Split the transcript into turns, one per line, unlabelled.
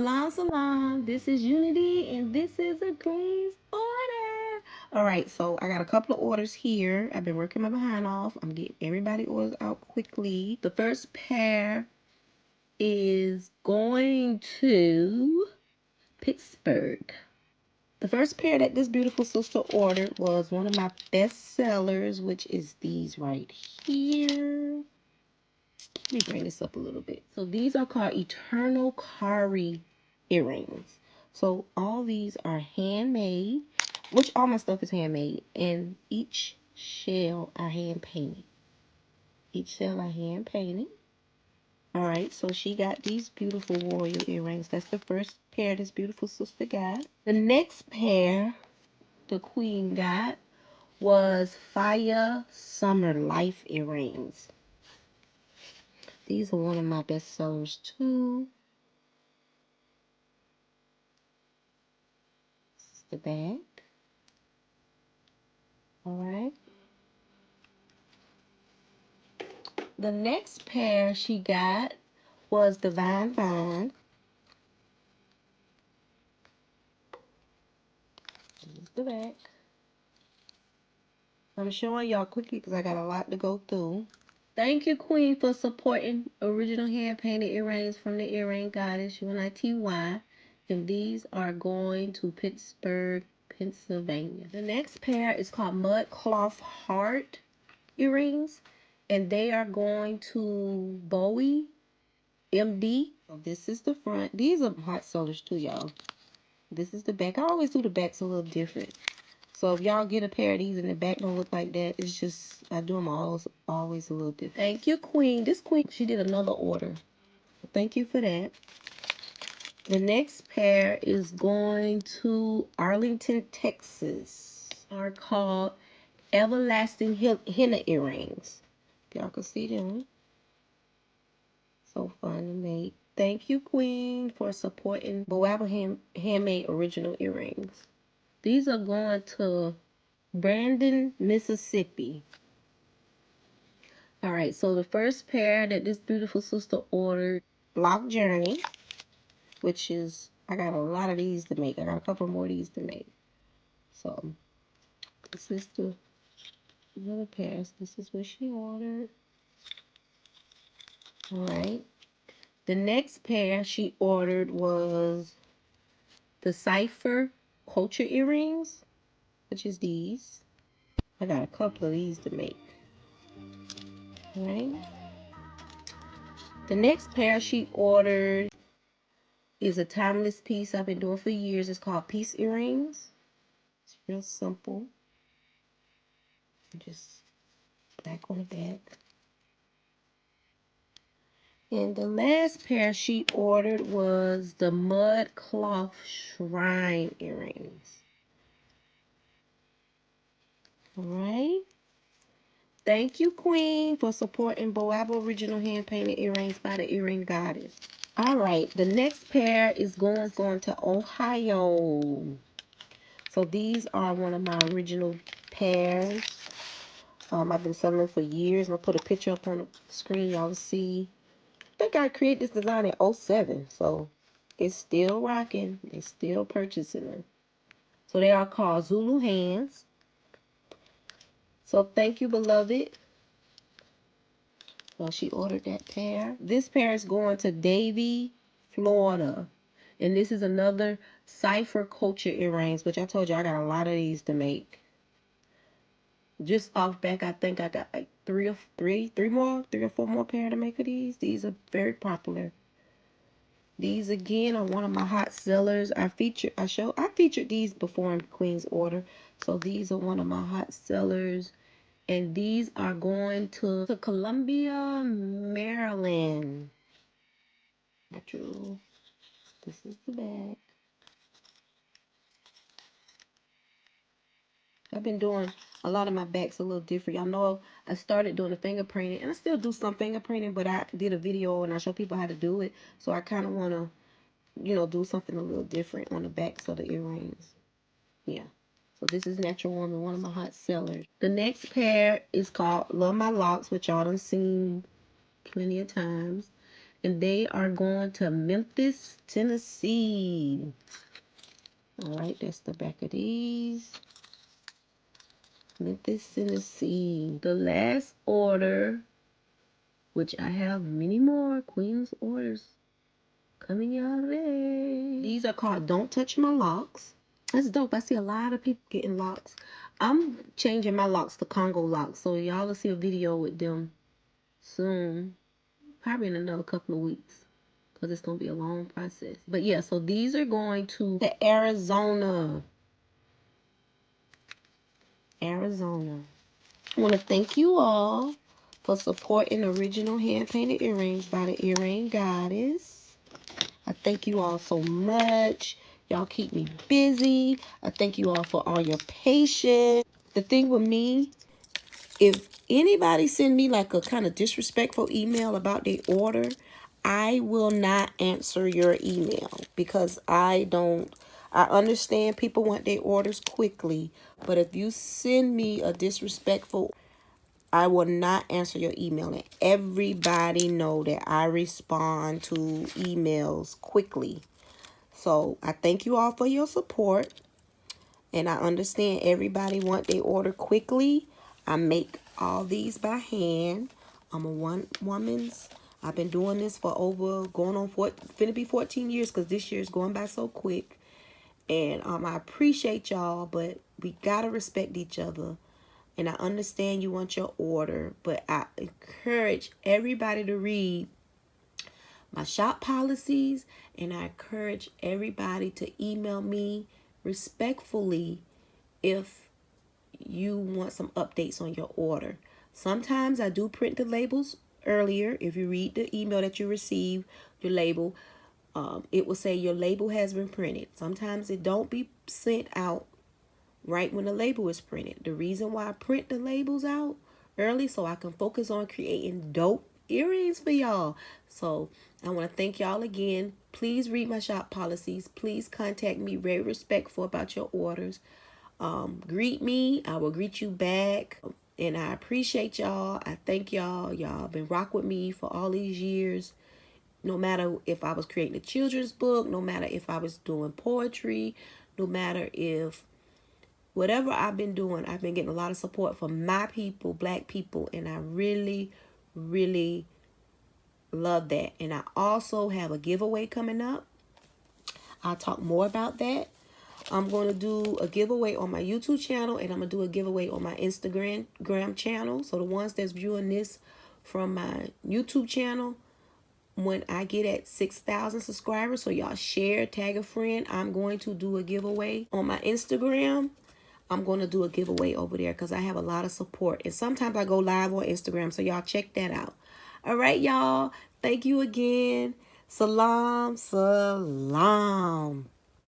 Salam. This is Unity, and this is a Queen's order. All right, so I got a couple of orders here. I've been working my behind off. I'm getting everybody orders out quickly. The first pair is going to Pittsburgh. The first pair that this beautiful sister ordered was one of my best sellers, which is these right here. Let me bring this up a little bit. So these are called Eternal Kari earrings. So all these are handmade, which all my stuff is handmade, and each shell I hand painted. Each shell I hand painted. All right, so she got these beautiful royal earrings. That's the first pair this beautiful sister got. The next pair the queen got was Fire Summer Life earrings. These are one of my best sellers too. This is the back. Alright. The next pair she got was Divine Vine. This is the back. I'm showing y'all quickly because I got a lot to go through. Thank you, Queen, for supporting original hand-painted earrings from the Earring Goddess, UNITY. And these are going to Pittsburgh, Pennsylvania. The next pair is called Mud Cloth Heart earrings. And they are going to BOABW. So this is the front. These are hot sellers too, y'all. This is the back. I always do the backs a little different. So if y'all get a pair of these and the back don't look like that, it's just, I do them always a little different. Thank you, Queen. This Queen, she did another order. Thank you for that. The next pair is going to Arlington, Texas. Are called Everlasting Henna earrings. Y'all can see them. So fun to make. Thank you, Queen, for supporting BOABW handmade original earrings. These are going to Brandon, Mississippi. All right, so the first pair that this beautiful sister ordered, Block Journey, which is, I got a lot of these to make. I got a couple more of these to make. So this is the other pairs. This is what she ordered. All right. The next pair she ordered was the Cipher Culture earrings, which is these. I got a couple of these to make. All right. The next pair she ordered is a timeless piece I've been doing for years. It's called Peace Earrings. It's real simple. Just back on the back. And the last pair she ordered was the Mud Cloth Shrine earrings. All right. Thank you, Queen, for supporting BOABW original hand-painted earrings by the Earring Goddess. All right, the next pair is going to Ohio. So these are one of my original pairs. I've been selling them for years. I'll put a picture up on the screen. Y'all see. I think I created this design in 07. So it's still rocking. They're still purchasing them. So they are called Zulu Hands. So thank you, beloved. Well, she ordered that pair. This pair is going to Davie, Florida. And this is another Cipher Culture earrings, which I told you I got a lot of these to make. Just off back, I think I got like three or four more pair to make of these. These are very popular. These again are one of my hot sellers. I featured these before in Queen's order. So these are one of my hot sellers. And these are going to Columbia, Maryland. This is the bag. I've been doing a lot of my backs a little different. Y'all know I started doing the finger painting, and I still do some finger painting, but I did a video and I show people how to do it. So I kind of want to, do something a little different on the backs of the earrings. Yeah. So this is Natural Woman, one of my hot sellers. The next pair is called Love My Locks, which y'all done seen plenty of times. And they are going to Memphis, Tennessee. All right, that's the back of these. Memphis, Tennessee. The last order, which I have many more Queen's orders coming your way. These are called Don't Touch My Locks. That's dope. I see a lot of people getting locks. I'm changing my locks to Congo locks, so y'all will see a video with them soon. Probably in another couple of weeks, because it's going to be a long process. But yeah, so these are going to Arizona. Arizona. I want to thank you all for supporting original hand-painted earrings by the Earring Goddess. I thank you all so much. Y'all keep me busy. I thank you all for all your patience. The thing with me, if anybody send me like a kind of disrespectful email about their order, I will not answer your email, because I understand people want their orders quickly, but if you send me a disrespectful, I will not answer your email. And everybody know that I respond to emails quickly. So I thank you all for your support. And I understand everybody want their order quickly. I make all these by hand. I'm a one-woman's. I've been doing this for finna be 14 years, because this year is going by so quick. And I appreciate y'all, but we gotta respect each other. And I understand you want your order, but I encourage everybody to read my shop policies, and I encourage everybody to email me respectfully if you want some updates on your order. Sometimes I do print the labels earlier. If you read the email that you receive, your label, it will say your label has been printed. Sometimes it don't be sent out right when the label is printed. The reason why I print the labels out early, so I can focus on creating dope earrings for y'all. So I want to thank y'all again. Please read my shop policies. Please contact me very respectful about your orders. Greet me, I will greet you back. And I appreciate y'all. I thank y'all. Y'all been rock with me for all these years. No matter if I was creating a children's book, no matter if I was doing poetry, no matter if whatever I've been doing, I've been getting a lot of support from my people, black people, and I really, really love that. And I also have a giveaway coming up. I'll talk more about that. I'm going to do a giveaway on my YouTube channel, and I'm going to do a giveaway on my Instagram channel. So the ones that's viewing this from my YouTube channel, when I get at 6,000 subscribers, so y'all share, tag a friend, I'm going to do a giveaway. On my Instagram, I'm going to do a giveaway over there, because I have a lot of support. And sometimes I go live on Instagram, so y'all check that out. All right, y'all. Thank you again. Salam, salam.